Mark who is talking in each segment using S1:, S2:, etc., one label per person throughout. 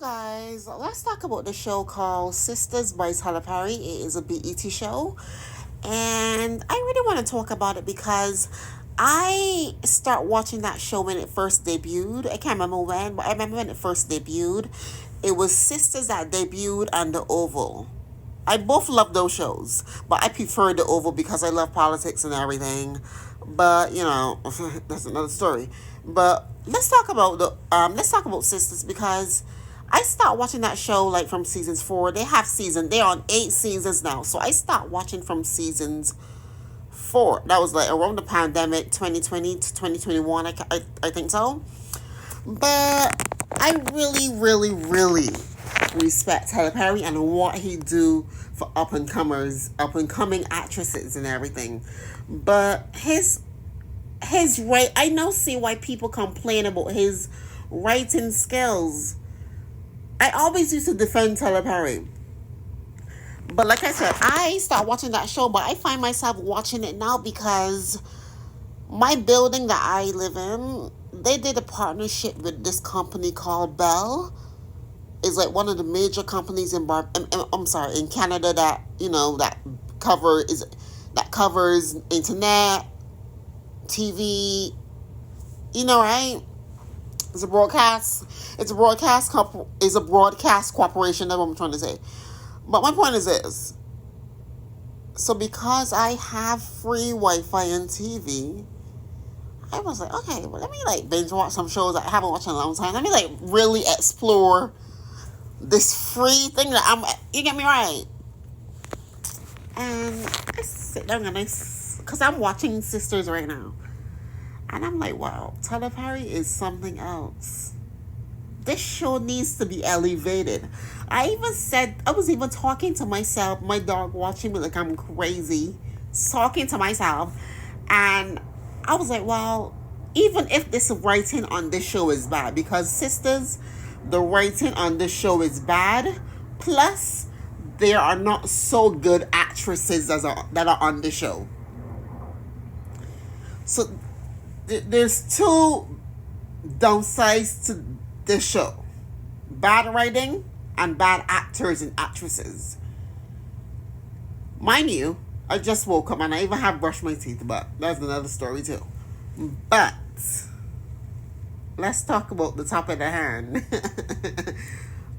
S1: guys, let's talk about the show called Sisters by Tyler Perry. It is a BET show, and I really want to talk about it because I start watching that show when it first debuted. I can't remember when, but I remember when it first debuted. It was Sisters that debuted on the Oval. I both love those shows, but I prefer the Oval because I love politics and everything. But that's another story. But let's talk about Sisters because I stopped watching that show like from seasons four. They're on 8 seasons now, so I stopped watching from seasons four. That was like around the pandemic, 2020 to 2021. I think so. But I really, really, really respect Tyler Perry and what he do for up and coming actresses and everything. But his right, I now see why people complain about his writing skills. I always used to defend Tyler Perry. But like I said, I stopped watching that show, but I find myself watching it now because my building that I live in, they did a partnership with this company called Bell. It's like one of the major companies in Canada that covers internet, TV, right? It's a broadcast. It's a broadcast corporation. That's what I'm trying to say. But my point is this. So because I have free Wi-Fi and TV, I was like, okay, well, let me like binge watch some shows that I haven't watched in a long time. Let me like really explore this free thing that you get me right? And I sit down and because I'm watching Sisters right now. And I'm like, wow, Tyler Perry is something else. This show needs to be elevated. I was even talking to myself, my dog watching me like I'm crazy, talking to myself. And I was like, well, even if this writing on this show is bad, because Sisters, the writing on this show is bad, plus there are not so good actresses that are on the show. So there's two downsides to this show: bad writing and bad actors and actresses. Mind you, I just woke up and I even have brushed my teeth, but that's another story too. But let's talk about the topic at hand.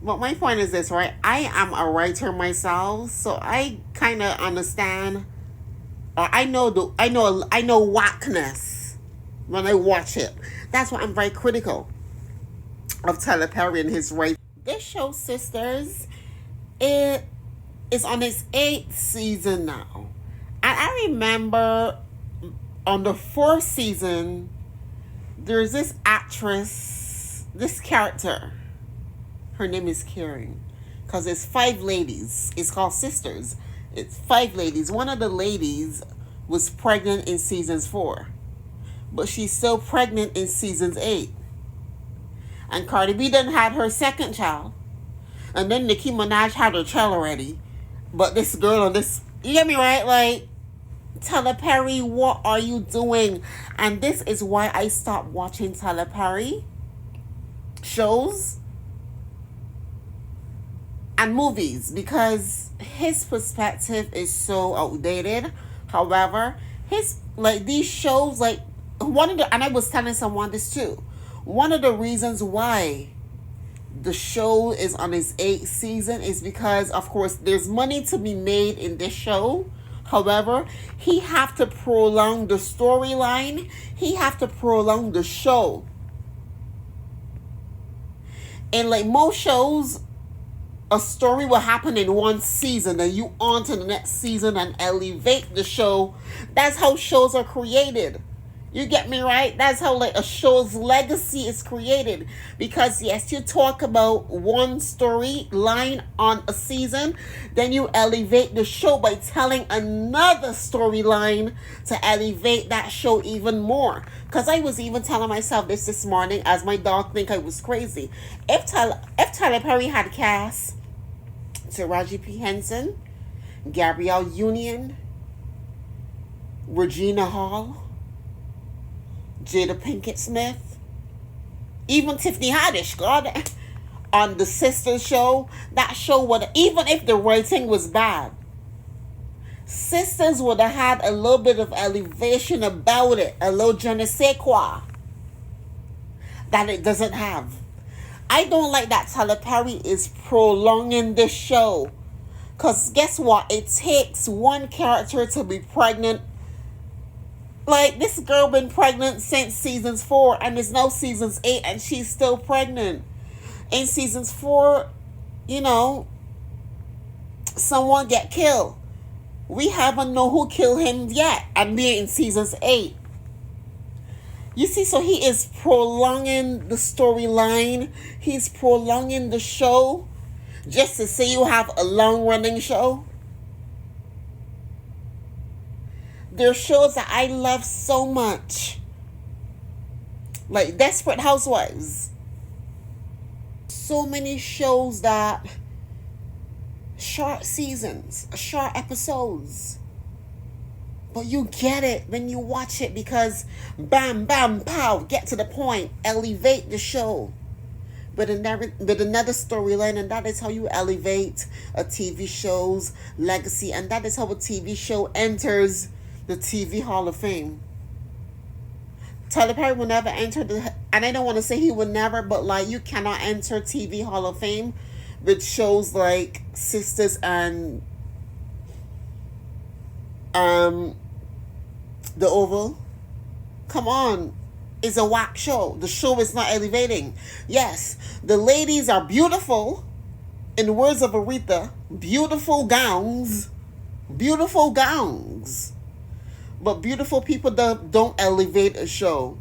S1: But my point is this, right? I am a writer myself, so I kind of understand, or I know whackness when I watch it. That's why I'm very critical of Tyler Perry and his writing. This show, Sisters, it is on its 8th season now. And I remember on the 4th season, there's this actress, this character. Her name is Karen. Because it's 5 ladies. It's called Sisters. It's 5 ladies. One of the ladies was pregnant in seasons 4. But she's still pregnant in seasons 8. And Cardi B done had her second child. And then Nicki Minaj had her child already. But this girl on this, you get me right? Like, Tyler Perry, what are you doing? And this is why I stopped watching Tyler Perry shows and movies, because his perspective is so outdated. However, these shows, and I was telling someone this too, one of the reasons why the show is on its 8th season is because, of course, there's money to be made in this show. However, he have to prolong the storyline. He have to prolong the show. And like most shows, a story will happen in one season and you on to the next season and elevate the show. That's how shows are created. You get me right? That's how like a show's legacy is created. Because yes, you talk about one storyline on a season, then you elevate the show by telling another storyline to elevate that show even more. Because I was even telling myself this morning as my dog think I was crazy. If Tyler Perry had cast Taraji P. Henson, Gabrielle Union, Regina Hall, Jada Pinkett Smith, even Tiffany Haddish, God, on the sister show, that show would, even if the writing was bad, Sisters would have had a little bit of elevation about it, a little je ne sais quoi that it doesn't have. I don't like that Tyler Perry is prolonging this show. Because guess what? It takes one character to be pregnant. Like, this girl been pregnant since seasons 4, and it's now seasons 8, and she's still pregnant. In seasons 4, you know, someone get killed. We haven't know who killed him yet, and we're in seasons 8. You see, so he is prolonging the storyline. He's prolonging the show just to say you have a long-running show. There are shows that I love so much, like Desperate Housewives. So many shows that short seasons, short episodes, but you get it when you watch it because bam, bam, pow, get to the point, elevate the show with another storyline, and that is how you elevate a TV show's legacy, and that is how a TV show enters the TV Hall of Fame. Tyler Perry will never enter and I don't want to say he would never, but like, you cannot enter TV Hall of Fame with shows like Sisters and The Oval. Come on. It's a whack show. The show is not elevating. Yes, the ladies are beautiful. In the words of Aretha, beautiful gowns. Beautiful gowns. But beautiful people don't elevate a show.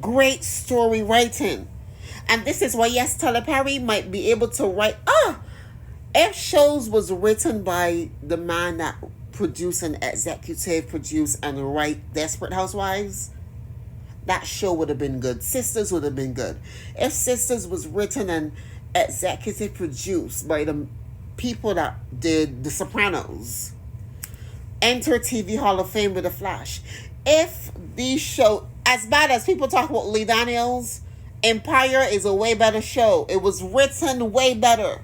S1: Great story writing. And this is why, yes, Tyler Perry might be able to write. If shows was written by the man that produce and executive produce and write Desperate Housewives, that show would have been good. Sisters would have been good. If Sisters was written and executive produced by the people that did The Sopranos, enter TV Hall of Fame with a flash. If these show, as bad as people talk about Lee Daniels, Empire is a way better show. It was written way better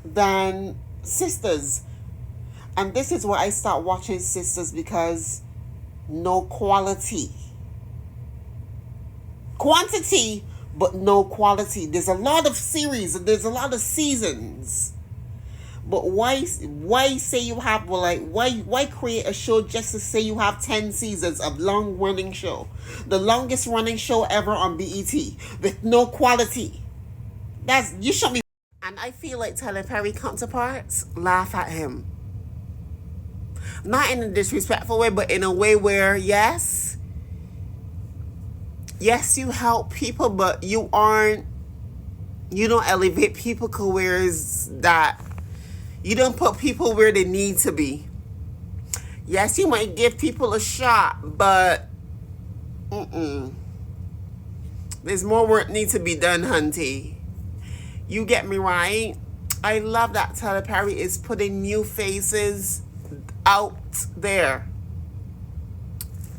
S1: than Sisters. And this is where I start watching Sisters, because no quality. Quantity, but no quality. There's a lot of series, there's a lot of seasons. But why say you have, well, like, why create a show just to say you have 10 seasons of long running show? The longest running show ever on BET with no quality. You should be. And I feel like Tyler Perry counterparts laugh at him. Not in a disrespectful way, but in a way where, yes, you help people, but you don't elevate people careers, that you don't put people where they need to be. Yes, you might give people a shot, but there's more work needs to be done, hunty. You get me right? I love that Tyler Perry is putting new faces out there.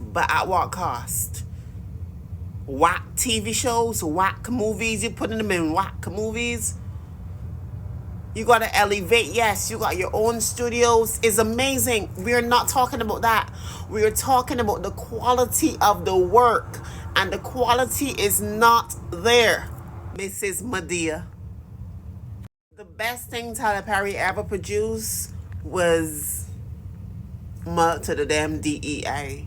S1: But at what cost? Whack TV shows, whack movies. You're putting them in whack movies. You got to elevate. Yes, you got your own studios. It's amazing. We're not talking about that. We're talking about the quality of the work. And the quality is not there, Mrs. Madea. The best thing Tyler Perry ever produced was Mud to the damn DEA.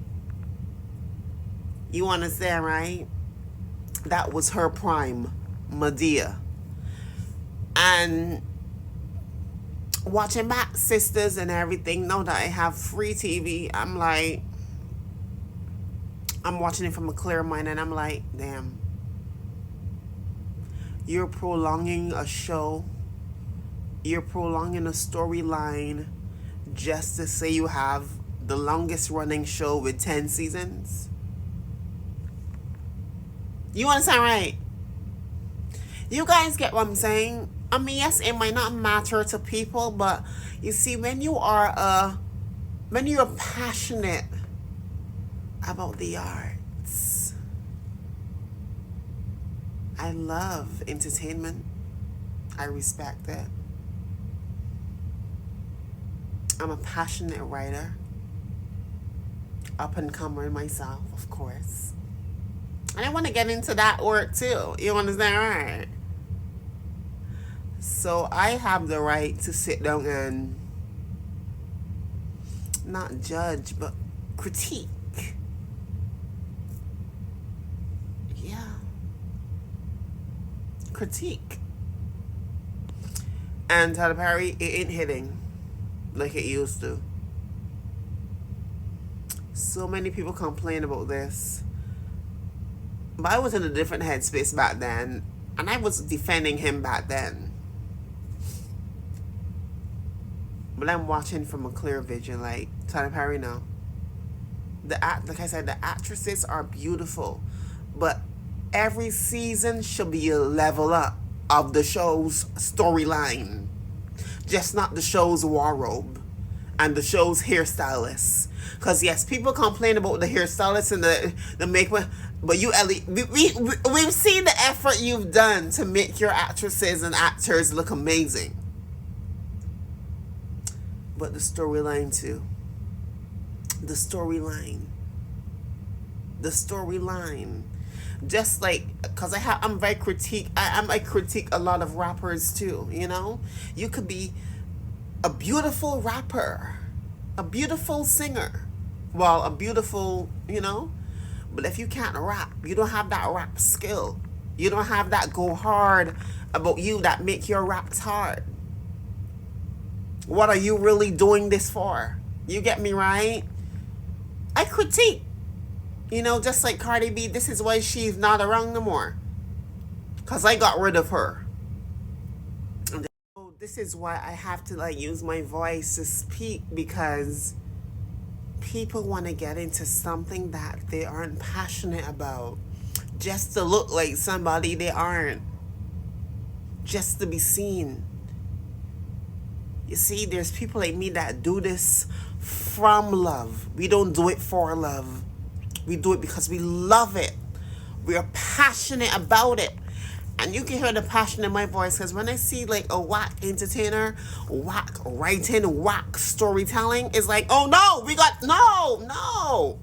S1: You understand, right? That was her prime, Madea. And watching back Sisters and everything, now that I have free TV, I'm like, I'm watching it from a clear mind, and I'm like, damn, you're prolonging a show, you're prolonging a storyline just to say you have the longest running show with 10 seasons. You understand, right? You guys get what I'm saying? I mean, yes, it might not matter to people, but you see, when you're passionate about the arts, I love entertainment. I respect it. I'm a passionate writer. Up and comer myself, of course. And I want to get into that work too. You understand, right? So I have the right to sit down and not judge, but critique. Yeah. Critique. And Tyler Perry, it ain't hitting like it used to. So many people complain about this. But I was in a different headspace back then. And I was defending him back then. But I'm watching from a clear vision, like Tyler Perry now. Like I said, the actresses are beautiful. But every season should be a level up of the show's storyline. Just not the show's wardrobe and the show's hairstylists. Because yes, people complain about the hairstylists and the makeup, but you at least we've seen the effort you've done to make your actresses and actors look amazing. But the storyline too. The storyline. The storyline. Just like, because I'm very critique. I critique a lot of rappers too. You know, you could be a beautiful rapper, a beautiful singer, well, a beautiful, but if you can't rap, you don't have that rap skill. You don't have that go hard about you that make your raps hard. What are you really doing this for? You get me right? I critique. Just like Cardi B, this is why she's not around no more. Because I got rid of her. And this is why I have to use my voice to speak, because people want to get into something that they aren't passionate about. Just to look like somebody they aren't. Just to be seen. You see, there's people like me that do this from love. We don't do it for love. We do it because we love it. We are passionate about it. And you can hear the passion in my voice, because when I see a whack entertainer, whack writing, whack storytelling, it's like, oh no, no.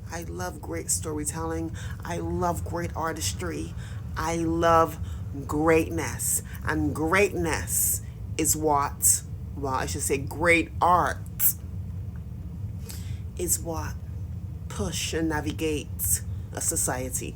S1: I love great storytelling. I love great artistry. I love greatness. And greatness is what, I should say great art is what push and navigate a society.